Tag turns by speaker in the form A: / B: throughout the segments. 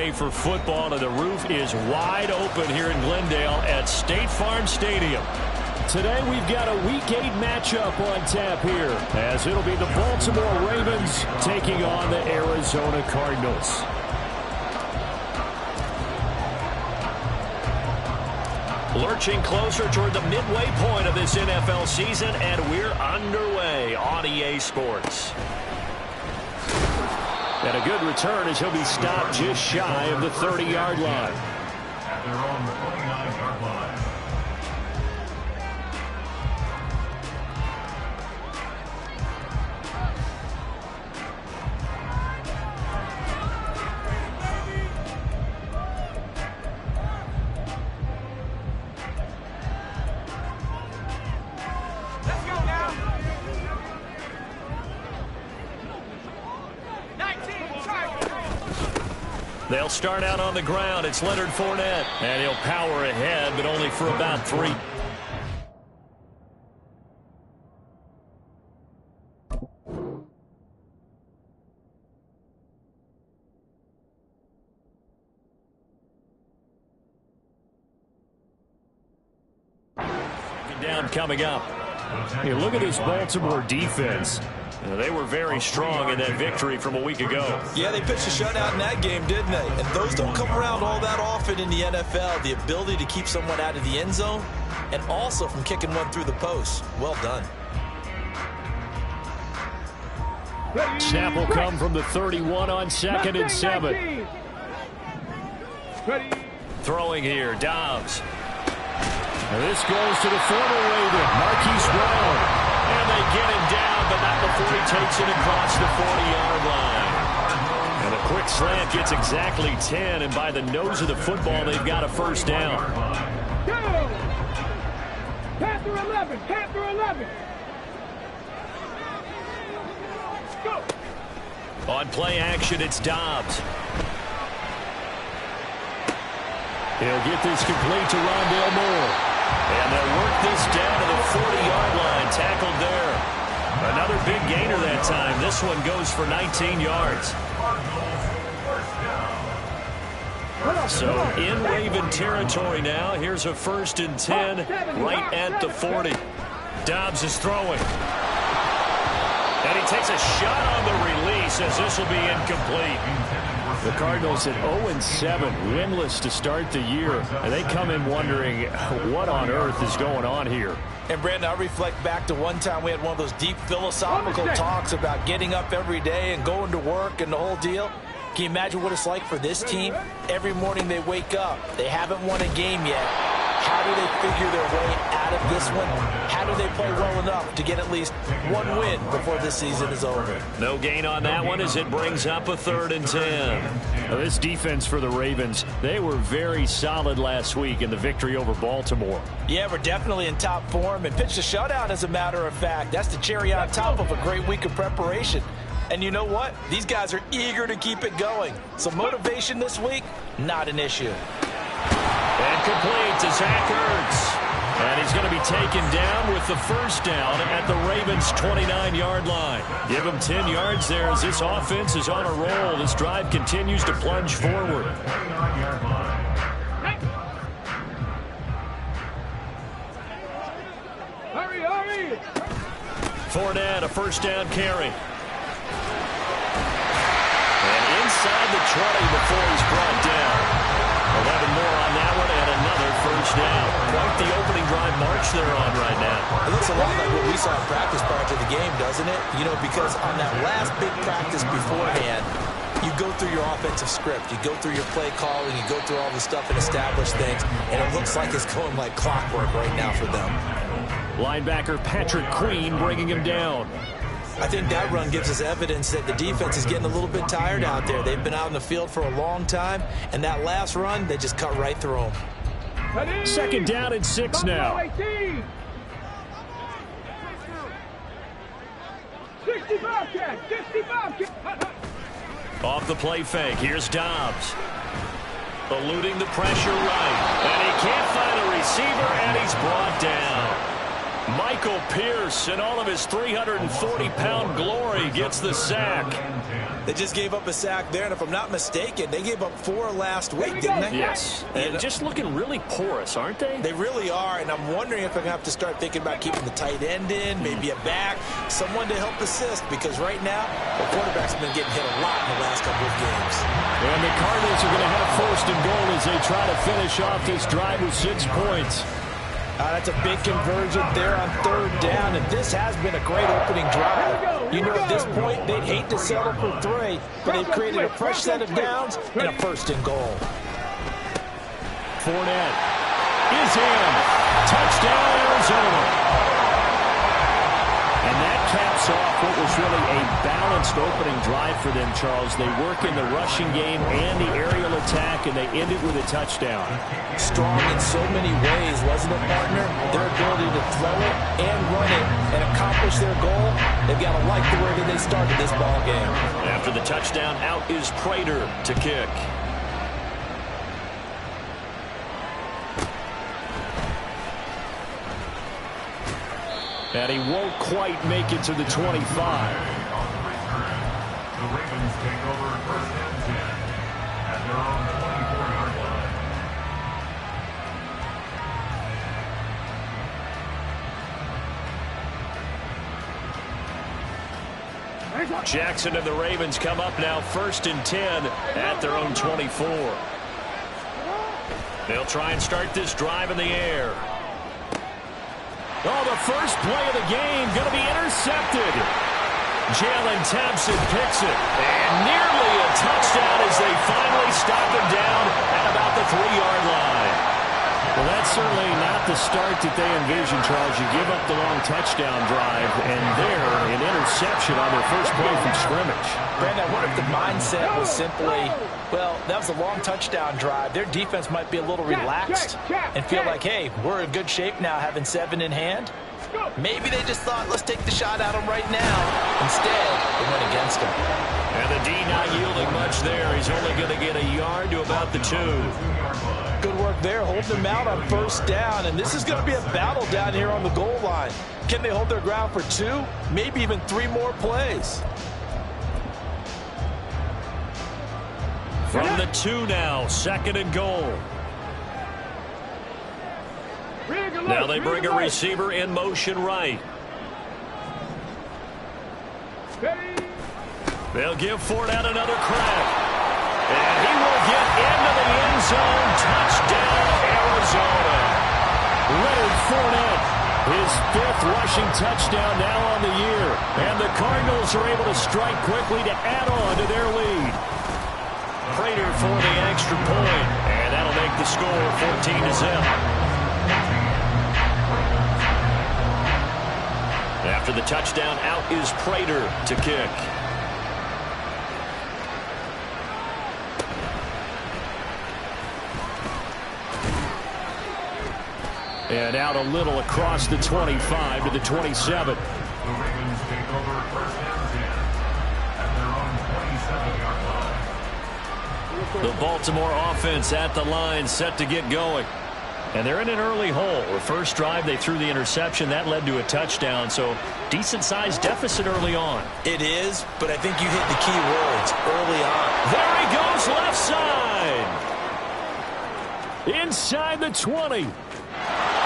A: day for football, and the roof is wide open here in Glendale at State Farm Stadium. Today we've got a Week 8 matchup on tap here, as it'll be the Baltimore Ravens taking on the Arizona Cardinals. Lurching closer toward the midway point of this NFL season, and we're underway on EA Sports. And a good return as he'll be stopped just shy of the 30-yard line.
B: They're on the 29-yard line.
A: They'll start out on the ground. It's Leonard Fournette, and he'll power ahead, but only for about 3. Down coming up. Hey, look at this Baltimore defense. They were very strong in that victory from a week ago.
C: Yeah, they pitched a shutout in that game, didn't they? And those don't come around all that often in the NFL. The ability to keep someone out of the end zone and also from kicking one through the post. Well done.
A: Snap will come from the 31 on 2nd and 7. Throwing here, Dobbs. And this goes to the former Raven, Marquise Brown. And they get him down, but not before he takes it across the 40-yard line. And a quick slant gets exactly 10, and by the nose of the football, they've got a first down.
D: Go! Panther 11, Panther 11. Go!
A: On play action, it's Dobbs. He'll get this complete to Rondale Moore. And they'll work this down to the 40-yard line, tackled there. Another big gainer that time. This one goes for 19 yards. So in Raven territory now. Here's a 1st and 10 right at the 40. Dobbs is throwing. And he takes a shot on the release as this will be incomplete. The Cardinals at 0-7, winless to start the year. And they come in wondering what on earth is going on here.
C: And, Brandon, I reflect back to one time we had one of those deep philosophical talks about getting up every day and going to work and the whole deal. Can you imagine what it's like for this team? Every morning they wake up. They haven't won a game yet. How do they figure their way out of this one? How do they play well enough to get at least one win before this season is over?
A: No gain on that one as it brings up a 3rd and 10. Now, this defense for the Ravens, they were very solid last week in the victory over Baltimore.
C: Yeah, we're definitely in top form and pitched a shutout, as a matter of fact. That's the cherry on top of a great week of preparation. And you know what? These guys are eager to keep it going. So motivation this week, not an issue.
A: And complete to Zach Ertz. And he's going to be taken down with the first down at the Ravens' 29-yard line. Give him 10 yards there as this offense is on a roll. This drive continues to plunge forward.
D: Hurry, hurry!
A: Fournette, a first down carry. And inside the 20 before he's brought down. 11 more on that one and another first down. Quite the opening drive march they're on right now.
C: It looks a lot like what we saw in practice prior to the game, doesn't it? You know, because on that last big practice beforehand, you go through your offensive script. You go through your play calling. You go through all the stuff and establish things. And it looks like it's going like clockwork right now for them.
A: Linebacker Patrick Queen bringing him down.
C: I think that run gives us evidence that the defense is getting a little bit tired out there. They've been out in the field for a long time, and that last run, they just cut right through them.
A: 2nd down and 6 now.
D: 65 catch, 65 catch.
A: Off the play fake, here's Dobbs. Eluding the pressure right. And he can't find a receiver, and he's brought down. Michael Pierce, in all of his 340-pound glory, gets the sack.
C: They just gave up a sack there, and if I'm not mistaken, they gave up 4 last week, didn't they?
A: Yes, and just looking really porous, aren't they?
C: They really are, and I'm wondering if they're going to have to start thinking about keeping the tight end in, maybe a back, someone to help assist, because right now, the quarterback's been getting hit a lot in the last couple of games.
A: And the Cardinals are going to have 1st and goal as they try to finish off this drive with 6 points.
C: That's a big conversion there on 3rd down, and this has been a great opening drive. You know, at this point, they'd hate to settle for 3, but they've created a fresh set of downs and a 1st and goal.
A: Fournette is in. Touchdown, Arizona. And that caps off what was really a balanced opening drive for them, Charles. They work in the rushing game and the aerial attack, and they ended with a touchdown.
C: Strong in so many ways, wasn't it, partner? Their ability to throw it and run it and accomplish their goal, they've got to like the way that they started this ball game.
A: After the touchdown, out is Prater to kick. And he won't quite make it to the 25.
B: The Ravens take over 1st and 10 at their own 24-yard line.
A: Jackson and the Ravens come up now 1st and 10 at their own 24. They'll try and start this drive in the air. Oh, the first play of the game going to be intercepted. Jalen Thompson picks it. And nearly a touchdown as they finally stop him down at about the 3-yard line. Well, that's certainly not the start that they envisioned, Charles. You give up the long touchdown drive, and there, an interception on their first play from scrimmage.
C: Brandon, I wonder if the mindset was simply, well, that was a long touchdown drive. Their defense might be a little relaxed and feel like, hey, we're in good shape now having 7 in hand. Maybe they just thought, let's take the shot at him right now. Instead, they went against him.
A: And the D not yielding much there. He's only going to get a yard to about the 2.
C: Good work there, holding them out on 1st down. And this is going to be a battle down here on the goal line. Can they hold their ground for 2, maybe even 3 more plays?
A: From the 2 now, 2nd and goal. Now they bring a receiver in motion right. They'll give Fournette another crack. And he will get into the end zone. Touchdown, Arizona. Leonard Fournette, his 5th rushing touchdown now on the year. And the Cardinals are able to strike quickly to add on to their lead. Prater for the extra point. And that'll make the score 14-0. After the touchdown, out is Prater to kick. And out a little across the 25 to the 27.
B: The Ravens take over 1st and 10 at their own 27-yard line.
A: The Baltimore offense at the line, set to get going. And they're in an early hole. The first drive, they threw the interception. That led to a touchdown, so decent-sized deficit early on.
C: It is, but I think you hit the key words early on.
A: There he goes, left side. Inside the 20.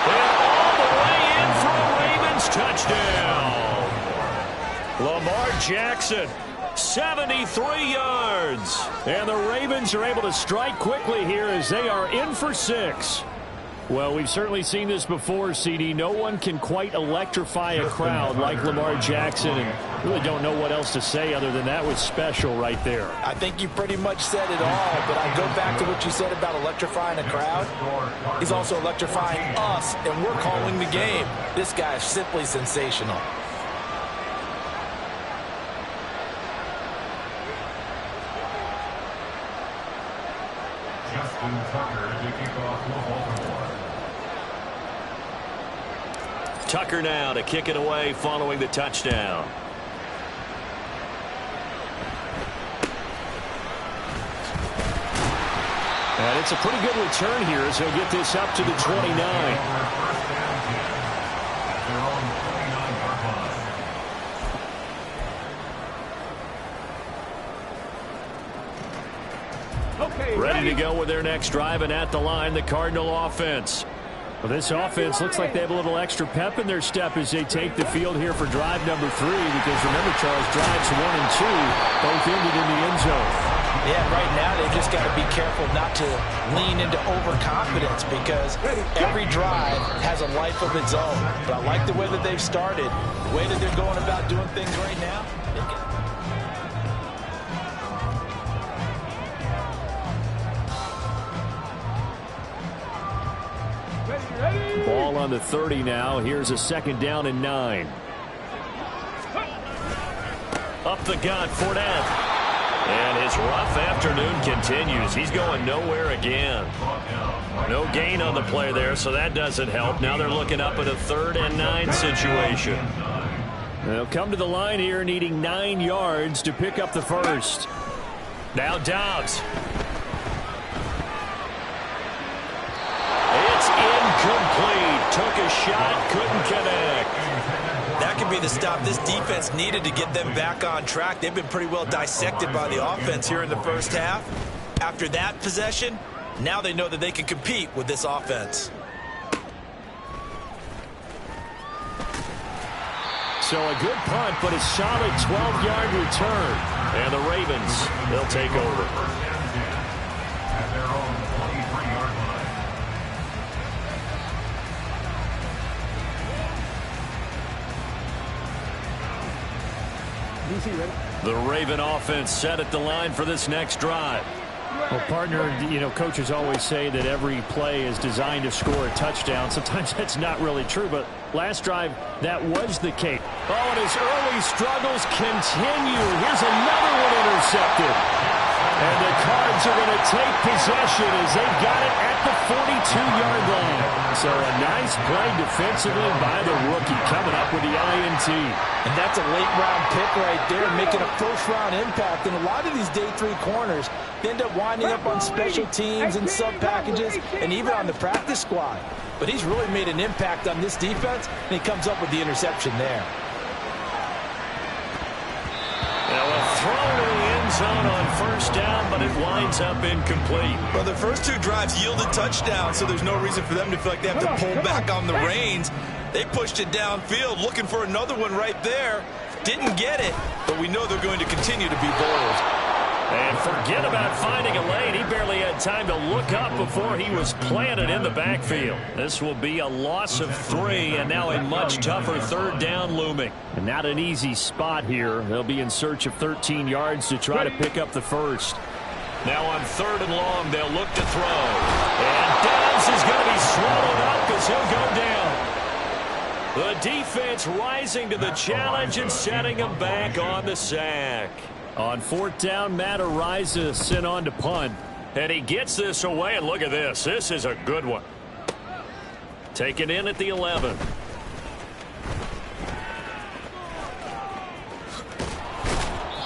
A: And all the way in for a Ravens touchdown. Lamar Jackson, 73 yards. And the Ravens are able to strike quickly here as they are in for 6. Well, we've certainly seen this before, CD. No one can quite electrify a crowd like Lamar Jackson, and really don't know what else to say other than that was special right there.
C: I think you pretty much said it all, but I go back to what you said about electrifying a crowd. He's also electrifying us, and we're calling the game. This guy is simply sensational.
B: Justin Tucker to kick off for Baltimore.
A: Tucker now to kick it away following the touchdown. And it's a pretty good return here as he'll get this up to the 29. ready to go with their next drive, and at the line, the Cardinal offense.
E: Well, this offense looks like they have a little extra pep in their step as they take the field here for drive number 3, because remember, Charles, drives 1 and 2 both ended in the end zone.
C: Yeah, right now they've just got to be careful not to lean into overconfidence, because every drive has a life of its own. But I like the way that they've started, the way that they're going about doing things right now.
E: Ball on the 30 now. Here's a 2nd down and 9.
A: Up the gut, Fournette. And his rough afternoon continues. He's going nowhere again. No gain on the play there, so that doesn't help. Now they're looking up at a 3rd and 9 situation.
E: They'll come to the line here needing 9 yards to pick up the first.
A: Now Dobbs. It's incomplete. Took a shot, couldn't connect.
C: That could be the stop this defense needed to get them back on track. They've been pretty well dissected by the offense here in the first half. After that possession, now they know that they can compete with this offense.
E: So a good punt, but a solid 12-yard return.
A: And the Ravens, they'll take over.
B: At their own 23-yard line.
A: The Raven offense set at the line for this next drive.
E: Well, partner, coaches always say that every play is designed to score a touchdown. Sometimes that's not really true, but last drive, that was the case.
A: Oh, and his early struggles continue. Here's another one intercepted.
E: And the Cards are going to take possession as they've got it at the 42-yard line. So a nice play defensively by the rookie, coming up with the INT.
C: And that's a late-round pick right there, making a first-round impact. And a lot of these day 3 corners end up winding up on special teams and sub-packages and even on the practice squad. But he's really made an impact on this defense, and he comes up with the interception there.
A: Now a throw to the end zone on 1st down, but it winds up incomplete.
C: Well, the first 2 drives yielded touchdowns, so there's no reason for them to feel like they have to pull back on the reins. They pushed it downfield, looking for another one right there. Didn't get it, but we know they're going to continue to be bold.
A: And forget about finding a lane. He barely had time to look up before he was planted in the backfield. This will be a loss of 3, and now a much tougher 3rd down looming.
E: And not an easy spot here. They'll be in search of 13 yards to try to pick up the first.
A: Now on 3rd and long, they'll look to throw. And Dobbs is going to be swallowed up as he'll go down. The defense rising to the challenge and setting him back on the sack.
E: On 4th down, Matt Araiza sent on to punt.
A: And he gets this away, and look at this. This is a good one. Taken in at the 11.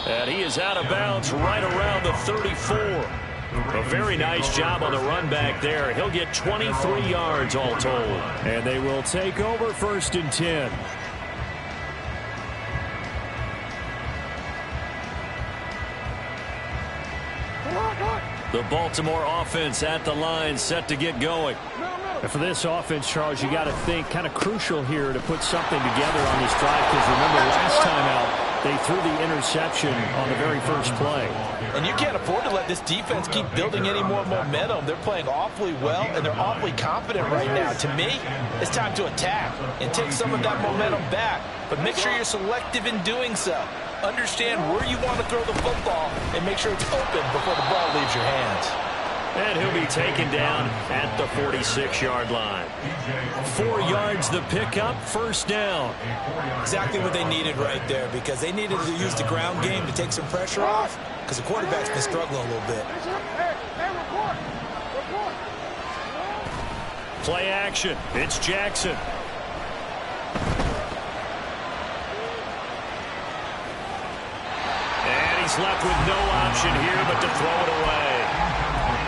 A: And he is out of bounds right around the 34. A very nice job on the run back there. He'll get 23 yards all told.
E: And they will take over 1st and 10.
A: The Baltimore offense at the line, set to get going.
E: And for this offense, Charles, you got to think kind of crucial here to put something together on this drive, because remember last time out, they threw the interception on the very first play.
C: And you can't afford to let this defense keep building any more momentum. They're playing awfully well, and they're awfully confident right now. To me, it's time to attack and take some of that momentum back, but make sure you're selective in doing so. Understand where you want to throw the football and make sure it's open before the ball leaves your hands.
A: And he'll be taken down at the 46-yard line. 4 yards the pickup, 1st down.
C: Exactly what they needed right there, because they needed to use the ground game to take some pressure off, because the quarterback's been struggling a little bit.
A: Play action. It's Jackson. And he's left with no option here but to throw it away.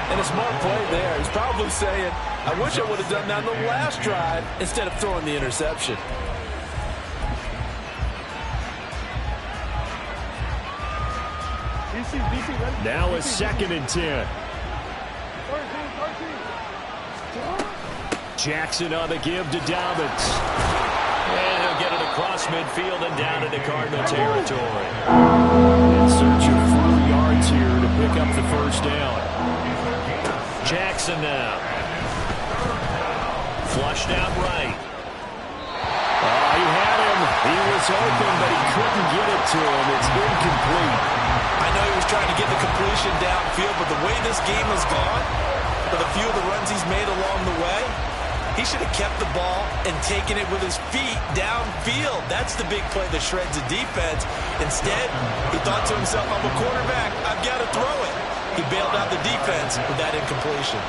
C: And a smart play there. He's probably saying, I wish I would have done that on the last drive instead of throwing the interception.
E: Now a 2nd and 10. Jackson on the give to Dobbins.
A: And he'll get it across midfield and down into Cardinal territory.
E: In search of 4 yards here to pick up the first down.
A: Jackson now. Flushed out right.
E: He had him. He was open, but he couldn't get it to him. It's incomplete.
C: I know he was trying to get the completion downfield, but the way this game has gone, with a few of the runs he's made along the way, he should have kept the ball and taken it with his feet downfield. That's the big play that shreds the defense. Instead, he thought to himself, I'm a quarterback. I've got to throw it. He bailed out the defense with that incompletion.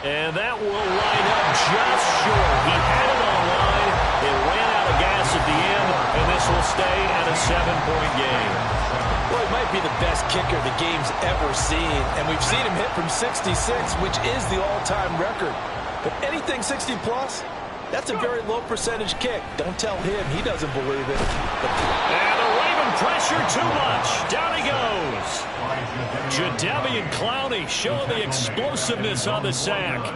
A: And that will line up just short. He had it on line. It ran out of gas at the end, and this will stay at a 7-point game.
C: Well, he might be the best kicker the game's ever seen, and we've seen him hit from 66, which is the all-time record. But anything 60-plus, that's a very low percentage kick. Don't tell him he doesn't believe it.
A: And the Raven pressure too much. Down he goes. Jadeveon Clowney showing the explosiveness on the sack.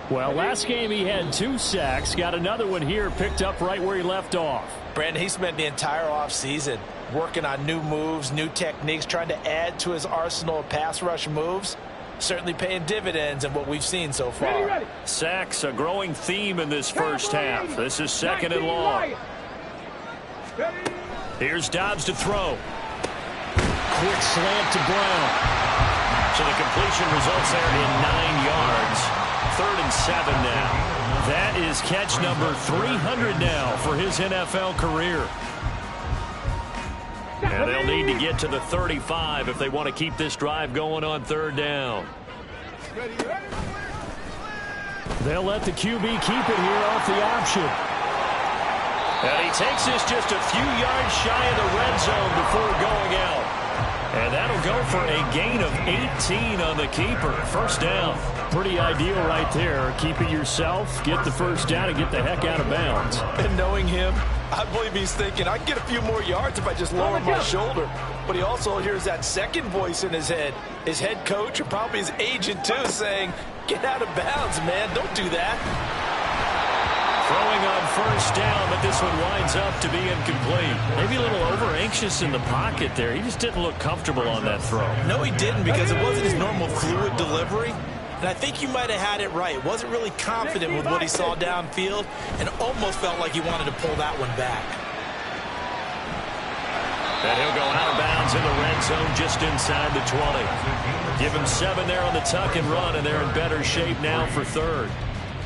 E: Well, last game he had 2 sacks. Got another one here, picked up right where he left off.
C: Brandon, he spent the entire offseason working on new moves, new techniques, trying to add to his arsenal of pass rush moves. Certainly paying dividends in what we've seen so far.
A: Sacks, a growing theme in this first half. This is 2nd and long. Here's Dobbs to throw. Quick slant to Brown. So the completion results there in 9 yards. 3rd and 7 now. That is catch number 300 now for his NFL career. And they'll need to get to the 35 if they want to keep this drive going on 3rd down.
E: They'll let the QB keep it here off the option.
A: And he takes this just a few yards shy of the red zone before going out. And that'll go for a gain of 18 on the keeper. 1st down.
E: Pretty ideal right there. Keep it yourself, get the 1st down, and get the heck out of bounds.
C: And knowing him, I believe he's thinking, I can get a few more yards if I just lower my shoulder. But he also hears that second voice in his head. His head coach, or probably his agent too, saying, get out of bounds, man. Don't do that.
A: Throwing on 1st down, but this one winds up to be incomplete. Maybe a little over-anxious in the pocket there. He just didn't look comfortable on that throw.
C: No, he didn't, because it wasn't his normal fluid delivery. And I think you might have had it right. Wasn't really confident with what he saw downfield and almost felt like he wanted to pull that one back.
A: And he'll go out of bounds in the red zone just inside the 20. Give him 7 there on the tuck and run, and they're in better shape now for 3rd.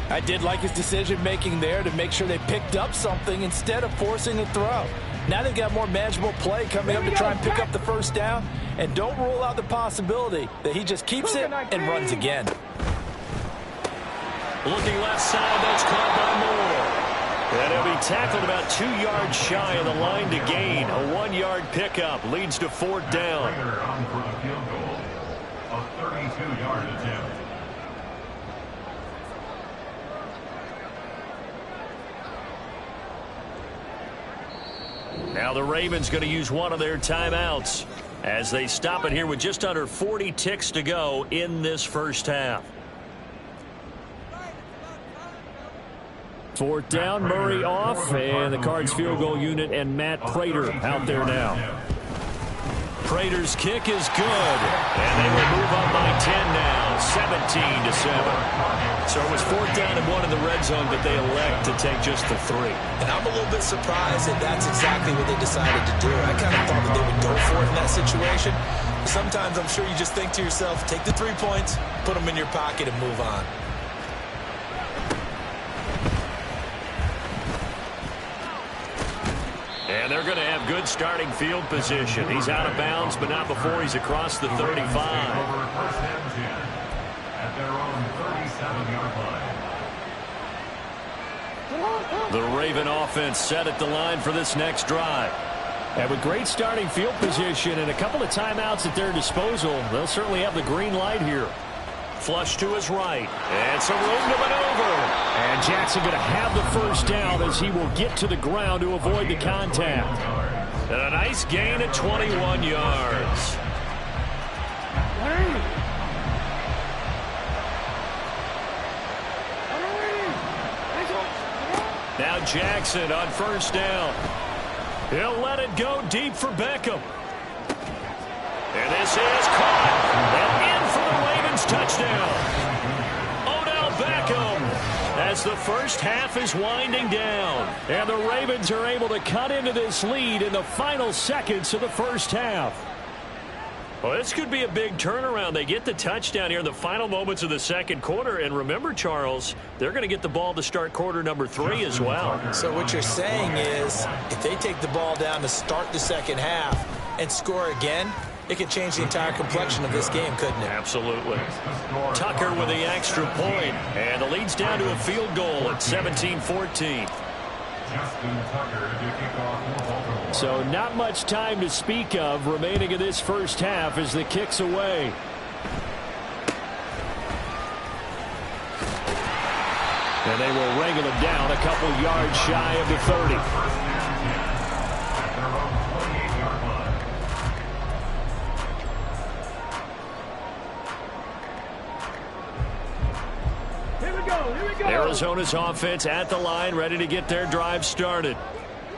C: I did like his decision-making there to make sure they picked up something instead of forcing a throw. Now they've got more manageable play coming up to try and pick up the 1st down. And don't rule out the possibility that he just keeps it and runs again.
A: Looking left side, that's caught by Moore. And he'll be tackled about 2 yards shy of the line to gain. A 1-yard pickup leads to 4th down.
B: On for the field goal. A 32-yard attempt.
A: Now the Ravens going to use one of their timeouts as they stop it here with just under 40 ticks to go in this first half.
E: 4th down, Murray off, and the Cards field goal unit and Matt Prater out there now.
A: Prater's kick is good, and they will move up by 10 now, 17-7. So it was 4th down and 1 in the red zone, but they elect to take just the 3.
C: And I'm a little bit surprised that that's exactly what they decided to do. I kind of thought that they would go for it in that situation. But sometimes I'm sure you just think to yourself, take the 3 points, put them in your pocket, and move on.
A: And they're going to have good starting field position. He's out of bounds, but not before he's across the 35.
B: Over 1st and 10 at their own 37-yard line.
A: The Raven offense set at the line for this next drive.
E: And with great starting field position and a couple of timeouts at their disposal, they'll certainly have the green light here.
A: flush to his right. And some room to maneuver.
E: And Jackson going to have the first down as he will get to the ground to avoid the contact.
A: And a nice gain at 21 yards. Now Jackson on first down. He'll let it go deep for Beckham. And this is caught. And in for the Ravens touchdown. Odell Beckham as the first half is winding down.
E: And the Ravens are able to cut into this lead in the final seconds of the first half.
A: Well, this could be a big turnaround. They get the touchdown here in the final moments of the second quarter. And remember, Charles, they're going to get the ball to start quarter number 3 as well.
C: So what you're saying is if they take the ball down to start the second half and score again, it could change the entire complexion of this game, couldn't it?
A: Absolutely. Tucker with the extra point. And the lead's down to a field goal at 17-14.
E: So not much time to speak of remaining in this first half as the kick's away. And they will wrangle him down a couple yards shy of the 30.
A: Arizona's offense at the line, ready to get their drive started.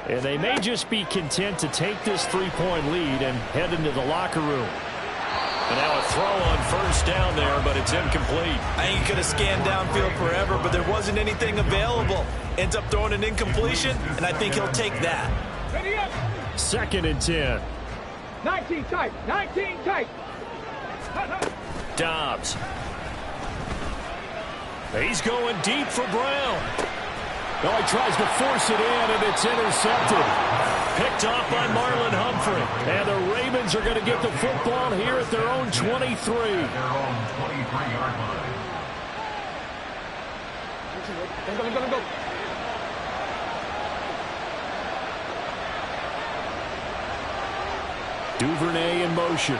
E: And they may just be content to take this 3-point lead and head into the locker room.
A: And now a throw on first down there, but it's incomplete.
C: I think he could have scanned downfield forever, but there wasn't anything available. Ends up throwing an incompletion, and I think he'll take that.
D: Ready up.
E: 2nd and 10.
D: 19 tight. 19 tight.
A: Dobbs. He's going deep for Brown.
E: Oh, he tries to force it in, and it's intercepted.
A: Picked off by Marlon Humphrey.
E: And the Ravens are going to get the football here at their own 23.
D: Go.
E: Duvernay in motion.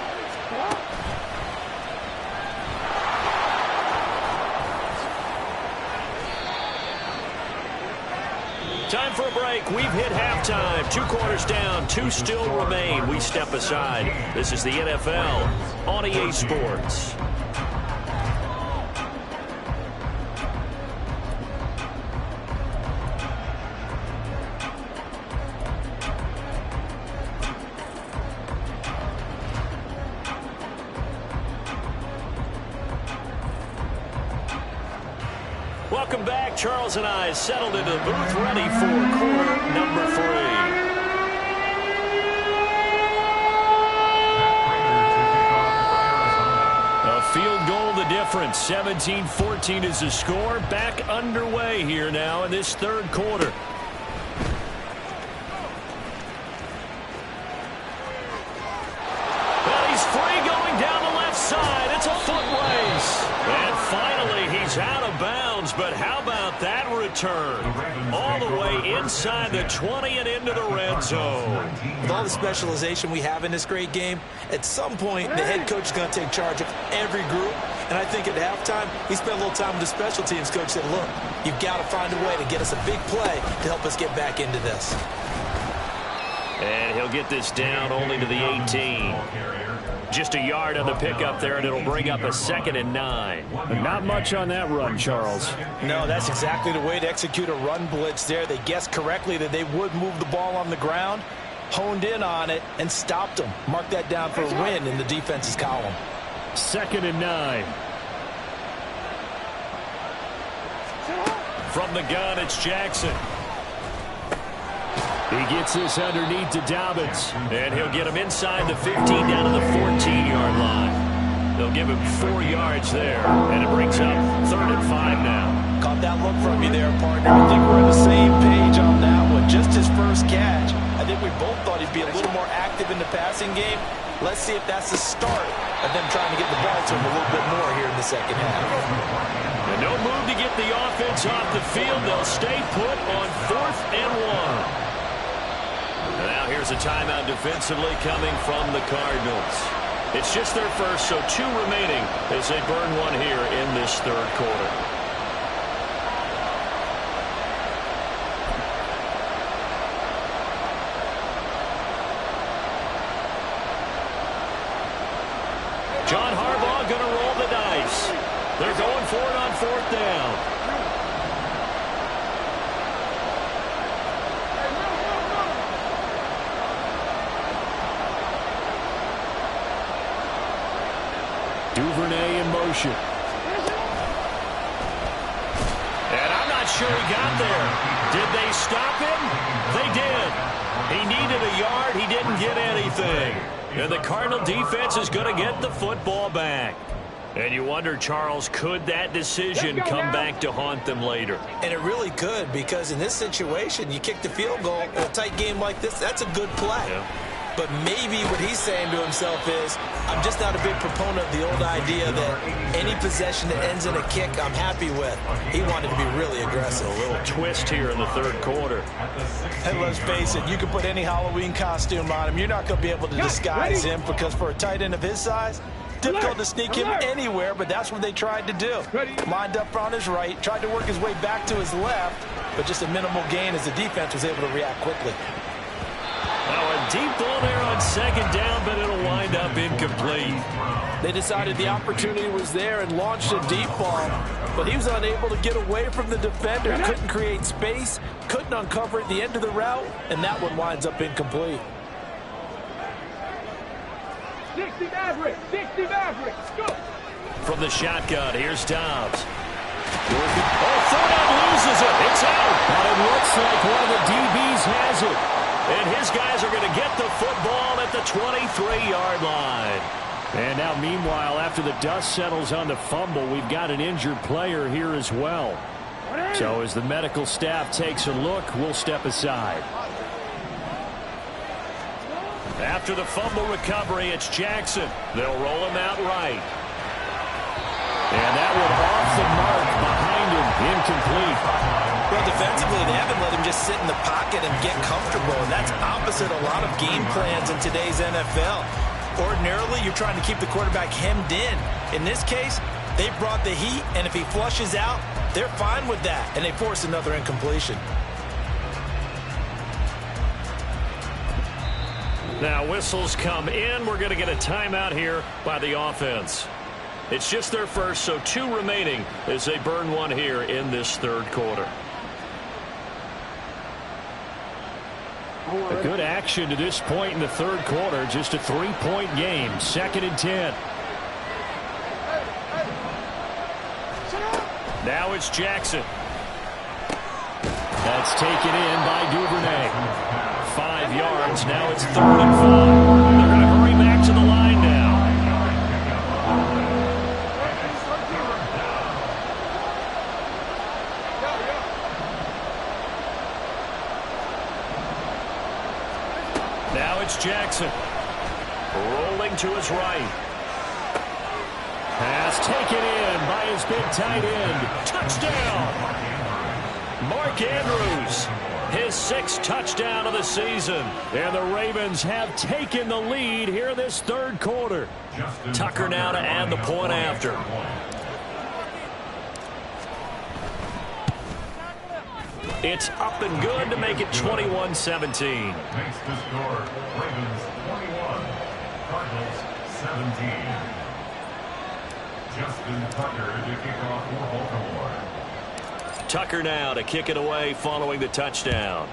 A: Time for a break. We've hit halftime. 2 quarters down. 2 still remain. We step aside. This is the NFL on EA Sports. Welcome back. Charles and I settled into the booth, ready for quarter number 3. A field goal the difference. 17-14 is the score. Back underway here now in this third quarter. Well, he's free going down the left side. It's a foot race. And finally, he's out of bounds. But how about that return? All the way inside the 20 and into the red zone.
C: With all the specialization we have in this great game, at some point, the head coach is going to take charge of every group. And I think at halftime, he spent a little time with the special teams coach said, look, you've got to find a way to get us a big play to help us get back into this.
A: And he'll get this down only to the 18. Just a yard on the pickup there, and it'll bring up a 2nd and 9.
E: But not much on that run, Charles.
C: No, that's exactly the way to execute a run blitz there. They guessed correctly that they would move the ball on the ground, honed in on it, and stopped them. Mark that down for a win in the defense's column.
E: 2nd and 9.
A: From the gun, it's Jackson.
E: He gets this underneath to Dobbins.
A: And he'll get him inside the 15 down to the 14-yard line. They'll give him 4 yards there, and it brings up 3rd and 5 now.
C: Caught that look from you there, partner. I think we're on the same page on that one. Just his first catch. I think we both thought he'd be a little more active in the passing game. Let's see if that's the start of them trying to get the ball to him a little bit more here in the second half.
A: And no move to get the offense off the field. They'll stay put on 4th and 1. And now here's a timeout defensively coming from the Cardinals. It's just their first, so 2 remaining as they burn one here in this third quarter. John Harbaugh going to roll the dice. They're going for it on 4th down.
E: Duvernay in motion.
A: And I'm not sure he got there. Did they stop him? They did. He needed a yard. He didn't get anything. And the Cardinal defense is going to get the football back. And you wonder, Charles, could that decision come back to haunt them later?
C: And it really could, because in this situation, you kick the field goal in a tight game like this, that's a good play.
A: Yeah.
C: But maybe what he's saying to himself is, I'm just not a big proponent of the old idea that any possession that ends in a kick I'm happy with. He wanted to be really aggressive.
A: A little twist here in the third quarter.
C: And let's face it, you can put any Halloween costume on him. You're not going to be able to disguise him, because for a tight end of his size, difficult to sneak him anywhere, but that's what they tried to do. Lined up on his right, tried to work his way back to his left, but just a minimal gain as the defense was able to react quickly.
A: Now a deep ball there on 2nd down, but it'll wind up incomplete.
C: They decided the opportunity was there and launched a deep ball, but he was unable to get away from the defender. Couldn't create space, couldn't uncover at the end of the route, and that one winds up incomplete.
D: 60 Mavericks, 60 Mavericks, go!
A: From the shotgun, here's Dobbs. Oh, third down, loses it. It's out.
E: But it looks like one of the DBs has it.
A: And his guys are going to get the football at the 23-yard line.
E: And now, meanwhile, after the dust settles on the fumble, we've got an injured player here as well. So as the medical staff takes a look, we'll step aside.
A: After the fumble recovery, it's Jackson. They'll roll him out right.
E: And that one off the mark behind him, incomplete.
C: Well, defensively, they haven't let him just sit in the pocket and get comfortable, and that's opposite a lot of game plans in today's NFL. Ordinarily, you're trying to keep the quarterback hemmed in. In this case, they brought the heat, and if he flushes out, they're fine with that, and they force another incompletion.
A: Now whistles come in. We're going to get a timeout here by the offense. It's just their first, so 2 remaining as they burn one here in this third quarter.
E: A good action to this point in the third quarter. Just a 3-point game. 2nd and 10.
A: Now it's Jackson.
E: That's taken in by Duvernay.
A: 5 yards. Now it's 3rd and 5. They're going to hurry back to the line now. Now it's Jackson. Rolling to his right.
E: Pass taken in by his big tight end.
A: Touchdown! Mark Andrews, his 6th touchdown of the season.
E: And the Ravens have taken the lead here this third quarter.
A: Tucker now to add the point after. It's up and good to make it 21-17.
B: Makes the score. Ravens 21, Cardinals 17. Justin Tucker to kick off for Baltimore.
A: Tucker now to kick it away following the touchdown.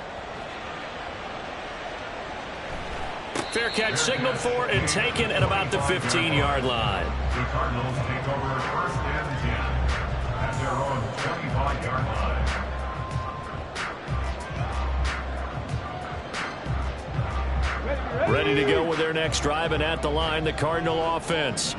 A: Fair catch signaled for and taken at about the 15-yard line.
B: The Cardinals take over 1st and 10 at their own 25-yard line.
A: Ready to go with their next drive, and at the line, the Cardinal offense.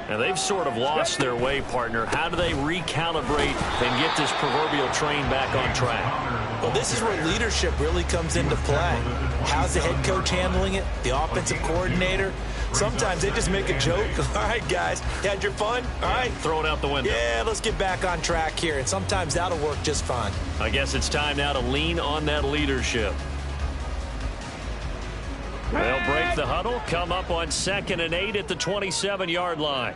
A: And they've sort of lost their way, partner. How do they recalibrate and get this proverbial train back on track?
C: Well, this is where leadership really comes into play. How's the head coach handling it? The offensive coordinator? Sometimes they just make a joke. All right, guys, you had your fun? All right.
A: Throw it out the window.
C: Yeah, let's get back on track here. And sometimes that'll work just fine.
A: I guess it's time now to lean on that leadership. They'll break the huddle, come up on 2nd and 8 at the 27-yard line.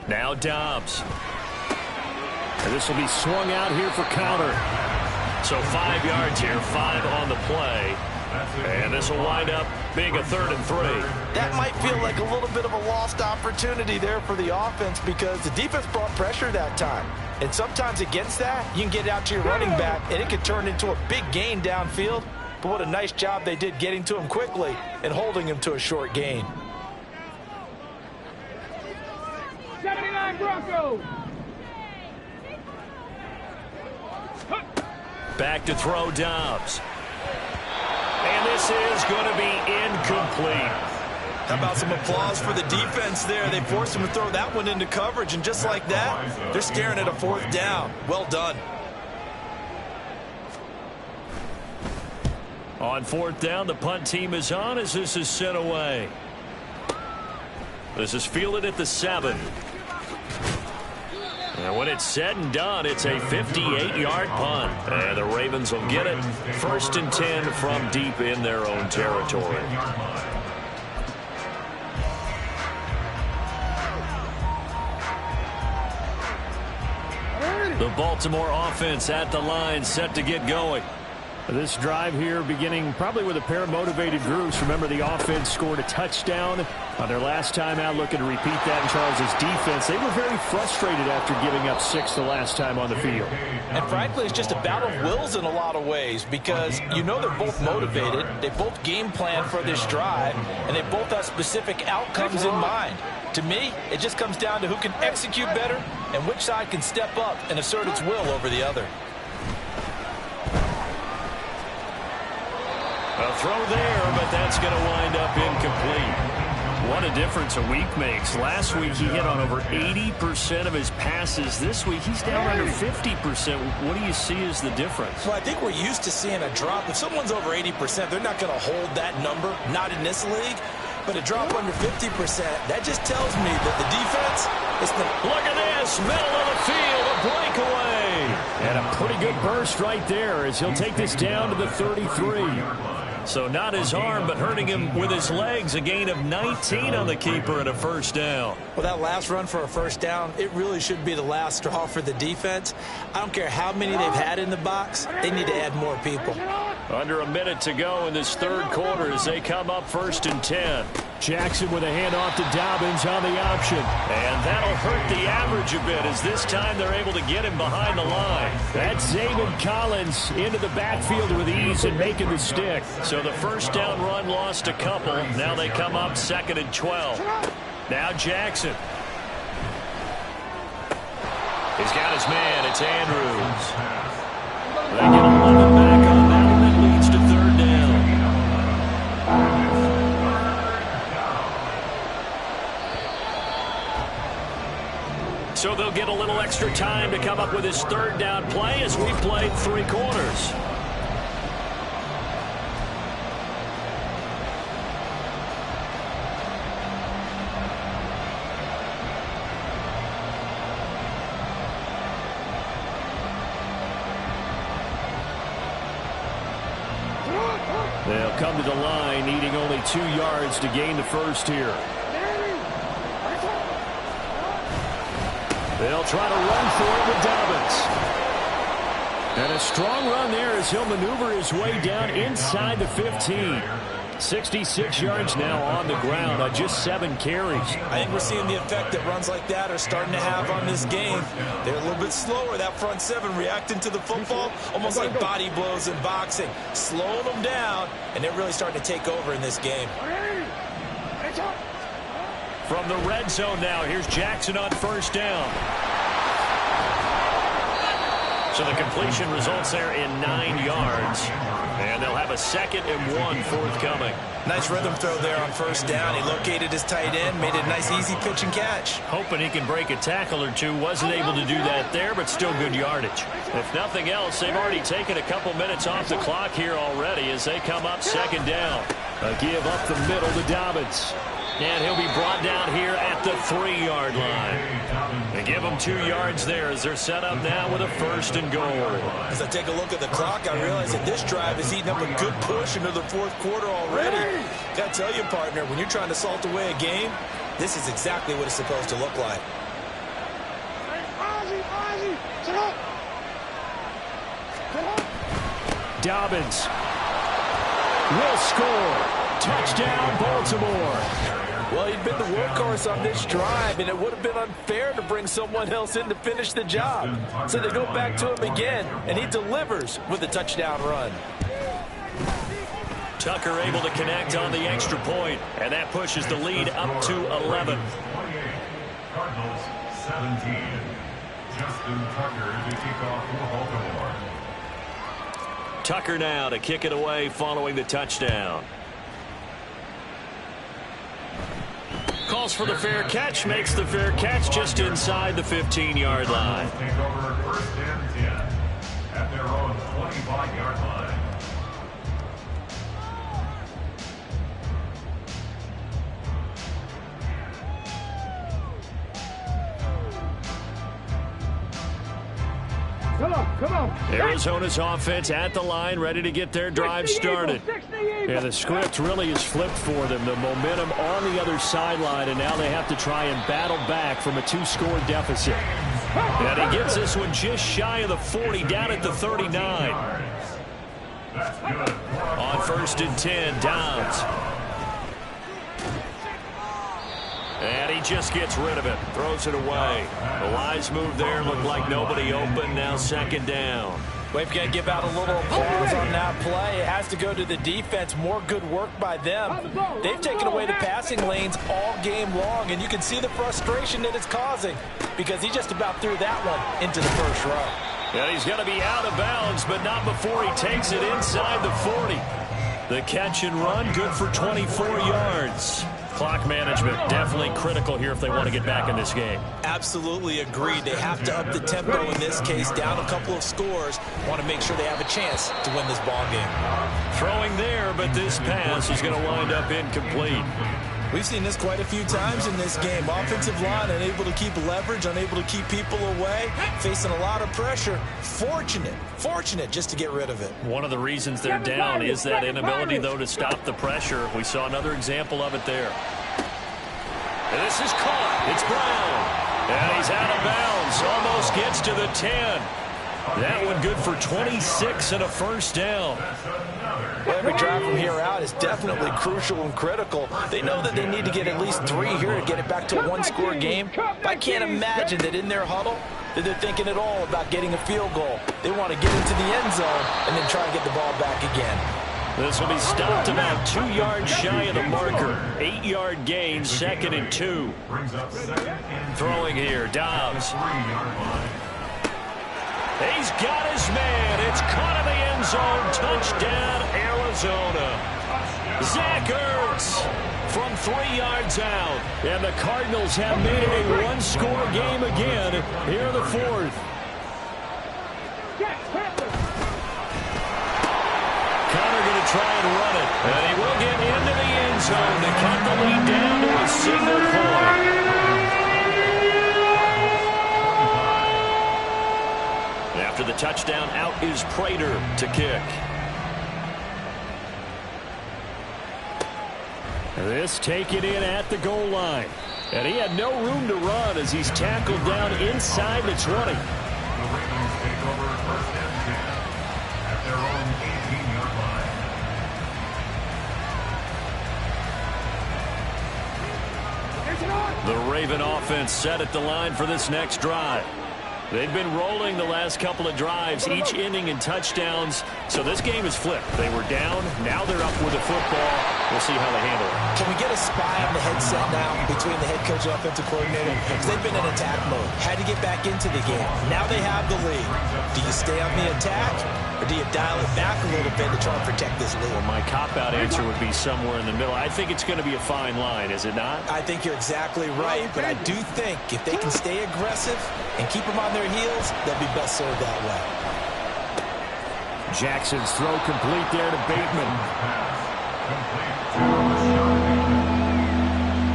A: Now Dobbs.
E: And this will be swung out here for counter.
A: So 5 yards here, 5 on the play. And this will wind up being a 3rd and 3.
C: That might feel like a little bit of a lost opportunity there for the offense because the defense brought pressure that time. And sometimes against that, you can get out to your running back, and it can turn into a big gain downfield. But what a nice job they did getting to him quickly and holding him to a short gain.
D: 79 Broncos.
A: Back to throw Dobbs. And this is going to be incomplete.
C: How about some applause for the defense there? They forced him to throw that one into coverage, and just like that, they're staring at a 4th down. Well done.
A: On 4th down, the punt team is on as this is sent away. This is fielded at the 7. And when it's said and done, it's a 58-yard punt. And the Ravens will get it. 1st and 10 from deep in their own territory. The Baltimore offense at the line, set to get going.
E: This drive here beginning probably with a pair of motivated groups. Remember, the offense scored a touchdown on their last time out, looking to repeat that in Charles' defense. They were very frustrated after giving up 6 the last time on the field.
C: And frankly, it's just a battle of wills in a lot of ways because you know they're both motivated, they both game plan for this drive, and they both have specific outcomes in mind. To me, it just comes down to who can execute better and which side can step up and assert its will over the other.
A: A throw there, but that's going to wind up incomplete. What a difference a week makes. Last week he hit on over 80% of his passes. This week he's down under 50%. What do you see as the difference?
C: Well, I think we're used to seeing a drop. If someone's over 80%, they're not going to hold that number, not in this league. But a drop under 50%, that just tells me that the defense is the...
A: Look at this, middle of the field, a breakaway.
E: And a pretty good burst right there as he'll take this down to the 33.
A: So not his arm, but hurting him with his legs. A gain of 19 on the keeper and a 1st down.
C: Well, that last run for a 1st down, it really should be the last straw for the defense. I don't care how many they've had in the box. They need to add more people.
A: Under a minute to go in this 3rd quarter as they come up 1st and 10.
E: Jackson with a handoff to Dobbins on the option.
A: And that'll hurt the average a bit as this time they're able to get him behind the line.
E: That's Zaven Collins into the backfield with ease and making the stick.
A: So the 1st down run lost a couple. Now they come up 2nd and 12. Now Jackson. He's got his man. It's Andrews. They get 11 back on that one. That leads to 3rd down. So they'll get a little extra time to come up with his 3rd down play as we've played 3 quarters.
E: They'll come to the line, needing only 2 yards to gain the 1st here. They'll try to run for it with Dobbins. And a strong run there as he'll maneuver his way down inside the 15. 66 yards now on the ground on just 7 carries.
C: I think we're seeing the effect that runs like that are starting to have on this game. They're a little bit slower, that front 7, reacting to the football, almost like body blows in boxing, slowing them down, and they're really starting to take over in this game.
A: From the red zone now, here's Jackson on 1st down. So the completion results there in 9 yards. And they'll have a 2nd and 1 forthcoming.
C: Nice rhythm throw there on 1st down. He located his tight end, made it a nice easy pitch and catch.
A: Hoping he can break a tackle or two. Wasn't able to do that there, but still good yardage. If nothing else, they've already taken a couple minutes off the clock here already as they come up 2nd down.
E: A give up the middle to Dobbins.
A: And he'll be brought down here at the 3-yard line. They give them 2 yards there as they're set up now with a 1st and goal.
C: As I take a look at the clock, I realize that this drive is eating up a good push into the 4th quarter already. Got to tell you, partner, when you're trying to salt away a game, this is exactly what it's supposed to look like.
E: Dobbins will score. Touchdown, Baltimore.
C: Well, he'd been the workhorse on this drive, and it would have been unfair to bring someone else in to finish the job. So they go back to him again, and he delivers with a touchdown run.
A: Tucker able to connect on the extra point, and that pushes the lead up to 11.
B: 28. Cardinals 17. Justin Tucker to kick off for Baltimore.
A: Tucker now to kick it away following the touchdown. Calls for the fair catch, makes the fair catch just inside the 15-yard line.
B: Take over 1st and 10 at their own 25-yard line.
D: Come on.
E: Arizona's offense at the line, ready to get their drive started. Yeah, the script really is flipped for them. The momentum on the other sideline, and now they have to try and battle back from a 2-score deficit.
A: And he gets this one just shy of the 40, down at the 39.
B: That's good.
A: On 1st and 10, Downs. And he just gets rid of it, throws it away. The wise move there, looked like nobody open, now 2nd down.
C: We've got to give out a little applause on that play. It has to go to the defense. More good work by them. They've taken away the passing lanes all game long, and you can see the frustration that it's causing because he just about threw that one into the 1st row.
A: And he's going to be out of bounds, but not before he takes it inside the 40. The catch and run, good for 24 yards. Clock management definitely critical here if they want to get back in this game.
C: Absolutely agreed. They have to up the tempo in this case, down a couple of scores. Want to make sure they have a chance to win this ball game.
A: Throwing there, but this pass is going to wind up incomplete.
C: We've seen this quite a few times in this game. Offensive line unable to keep leverage, unable to keep people away, facing a lot of pressure. Fortunate just to get rid of it.
A: One of the reasons they're down is that inability, though, to stop the pressure. We saw another example of it there. And this is caught. It's Brown. And he's out of bounds. Almost gets to the 10. That one good for 26 and a 1st down.
C: Every drive from here out is definitely crucial and critical. They know that they need to get at least 3 here to get it back to a 1-score game. I can't imagine that in their huddle that they're thinking at all about getting a field goal. They want to get into the end zone and then try and get the ball back again.
A: This will be stopped about 2 yards shy of the marker. 8-yard gain, 2nd and 2. Throwing here, Dobbs. He's got his man. It's caught in the end zone. Touchdown, Arizona. Zach Ertz from 3 yards out.
E: And the Cardinals have made it a 1-score game again here in the 4th.
A: Connor going to try and run it. And he will get into the end zone to cut the lead down to a single point. After the touchdown, out is Prater to kick.
E: This taken in at the goal line. And he had no room to run as he's tackled down inside the 20.
B: The Ravens take over 1st and 10 at their own 18-yard line.
A: The Raven offense set at the line for this next drive. They've been rolling the last couple of drives, each inning in touchdowns. So this game is flipped. They were down. Now they're up with the football. We'll see how they handle it.
C: Can we get a spy on the headset now between the head coach and offensive coordinator? Because they've been in attack mode. Had to get back into the game. Now they have the lead. Do you stay on the attack, or do you dial it back a little bit to try and protect this lead?
A: Well, my cop-out answer would be somewhere in the middle. I think it's going to be a fine line, is it not?
C: I think you're exactly right, but I do think if they can stay aggressive and keep them on their heels, they'll be best served that way.
E: Jackson's throw complete there to Bateman.
B: Complete to Rashad Bateman.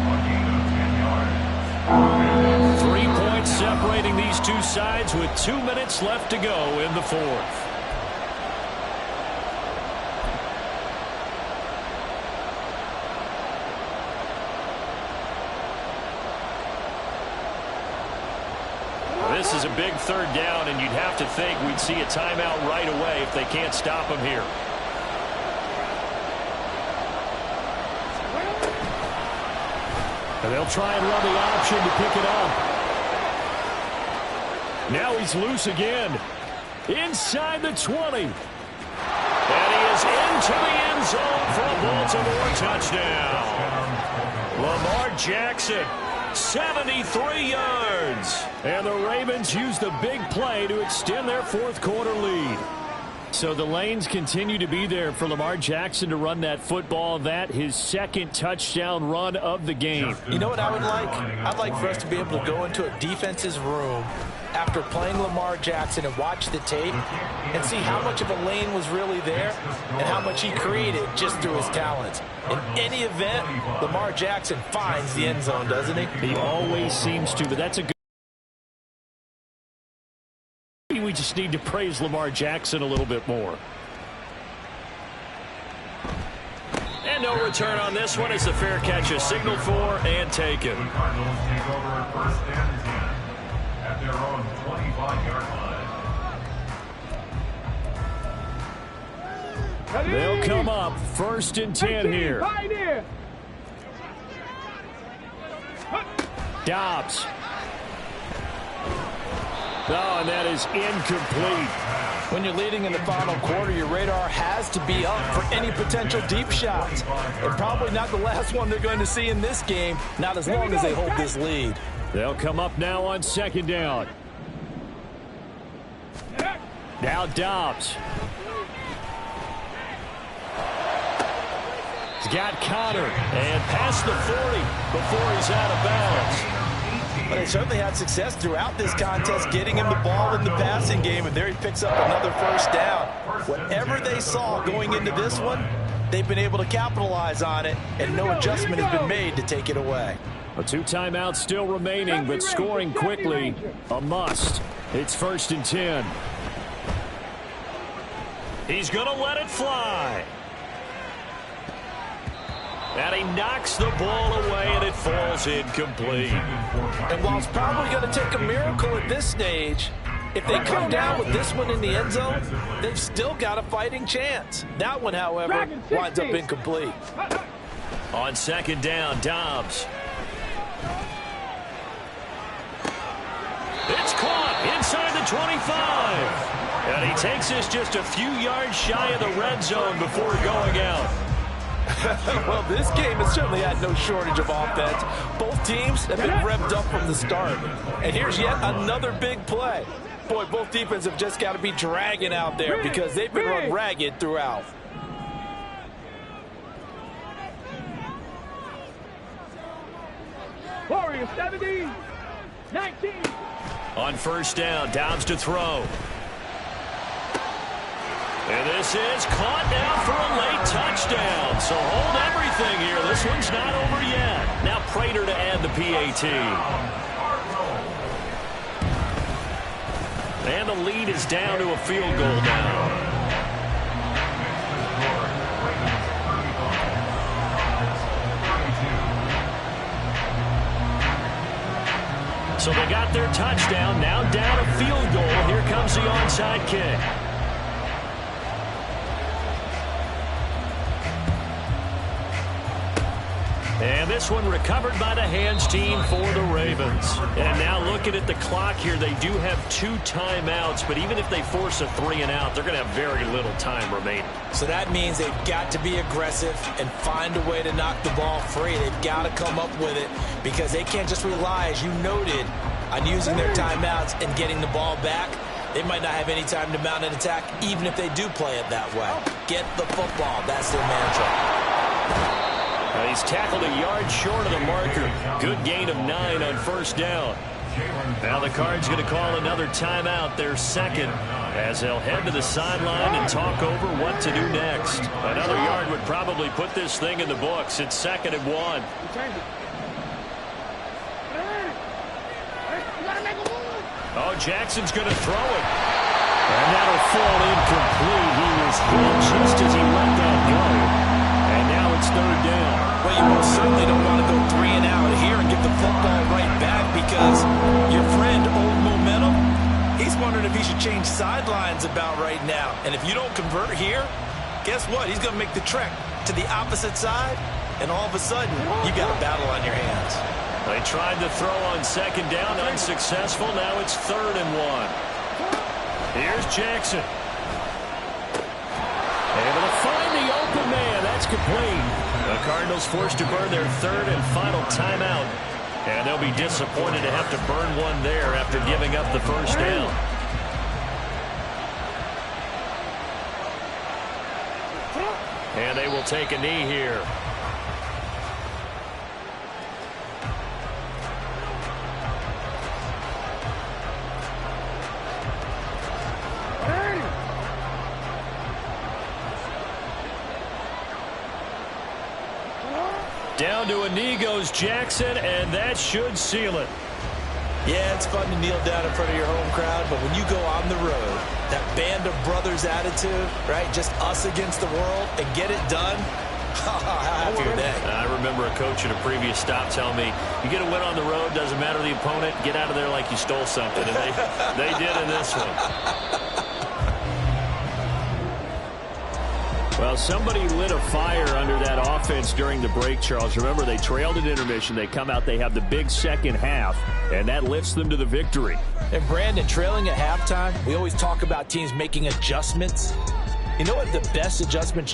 B: A gain of 10 yards.
A: 3 points separate. separating these two sides with 2 minutes left to go in the fourth. This is a big third down, and you'd have to think we'd see a timeout right away if they can't stop him here. And they'll try and run the option to pick it up. Now he's loose again. Inside the 20. And he is into the end zone for a Baltimore touchdown. Lamar Jackson, 73 yards. And the Ravens use the big play to extend their fourth quarter lead. So the lanes continue to be there for Lamar Jackson to run that football. That his second touchdown run of the game.
C: You know what I would like? I'd like for us to be able to go into a defense's room after playing Lamar Jackson and watch the tape and see how much of a lane was really there and how much he created just through his talents. In any event, Lamar Jackson finds the end zone, doesn't he?
E: He always seems to, but that's a good. We just need to praise Lamar Jackson a little bit more.
A: And no return on this one as the fair catch is signaled for and taken.
B: The Cardinals take over first and 10 at their own 25-yard line.
E: They'll come up first and 10 here. Dobbs. Oh, and that is incomplete.
C: When you're leading in the final quarter, your radar has to be up for any potential deep shots. And probably not the last one they're going to see in this game, not as long as they hold this lead.
E: They'll come up now on second down. Now Dobbs. He's got Connor. And past the 40 before he's out of bounds.
C: But they certainly had success throughout this contest getting him the ball in the passing game, and there he picks up another first down. Whatever they saw going into this one, they've been able to capitalize on it, and no adjustment has been made to take it away.
E: A 2 timeouts still remaining, but scoring quickly, a must. It's first and 10.
A: He's going to let it fly. And he knocks the ball away, and it falls incomplete.
C: And while it's probably going to take a miracle at this stage, if they come down with this one in the end zone, they've still got a fighting chance. That one, however, winds up incomplete.
A: On second down, Dobbs. It's caught inside the 25. And he takes this just a few yards shy of the red zone before going out.
C: Well, this game has certainly had no shortage of offense. Both teams have been revved up from the start. And here's yet another big play. Boy, both defenses have just got to be dragging out there because they've been run ragged throughout.
D: Warriors 17, 19.
A: On first down, Dobbs to throw. And this is caught now for a late touchdown. So hold everything here. This one's not over yet. Now Prater to add the PAT. And the lead is down to a field goal now. So they got their touchdown. Now down a field goal. Here comes the onside kick. And this one recovered by the hands team for the Ravens. And now looking at the clock here, they do have 2 timeouts, but even if they force a 3 and out, they're going to have very little time remaining.
C: So that means they've got to be aggressive and find a way to knock the ball free. They've got to come up with it because they can't just rely, as you noted, on using their timeouts and getting the ball back. They might not have any time to mount an attack, even if they do play it that way. Get the football. That's their mantra.
A: He's tackled a yard short of the marker. Good gain of 9 on first down. Now the Cards going to call another timeout, their second, as they'll head to the sideline and talk over what to do next. Another yard would probably put this thing in the books. It's 2nd and 1. Oh, Jackson's going to throw it. And that'll fall incomplete. He was hit just as he let that go. And now it's third down.
C: Well, you most certainly don't want to go 3 and out here and get the football right back because your friend, Old Momentum, he's wondering if he should change sidelines about right now. And if you don't convert here, guess what? He's going to make the trek to the opposite side, and all of a sudden, you got a battle on your hands.
A: They tried to throw on second down, unsuccessful. Now it's 3rd and 1. Here's Jackson. Able to find the open man. That's complete. The Cardinals forced to burn their 3rd and final timeout. And they'll be disappointed to have to burn one there after giving up the first down. And they will take a knee here. Down to a knee goes Jackson, and that should seal it.
C: Yeah, it's fun to kneel down in front of your home crowd, but when you go on the road, that band of brothers attitude, right, just us against the world, and get it done, how happy are they?
A: I remember a coach at a previous stop telling me, you get a win on the road, doesn't matter the opponent, get out of there like you stole something. And they did in this one. Well, somebody lit a fire under that offense during the break, Charles. Remember, they trailed at intermission. They come out, they have the big second half, and that lifts them to the victory.
C: And, Brandon, trailing at halftime, we always talk about teams making adjustments. You know what the best adjustments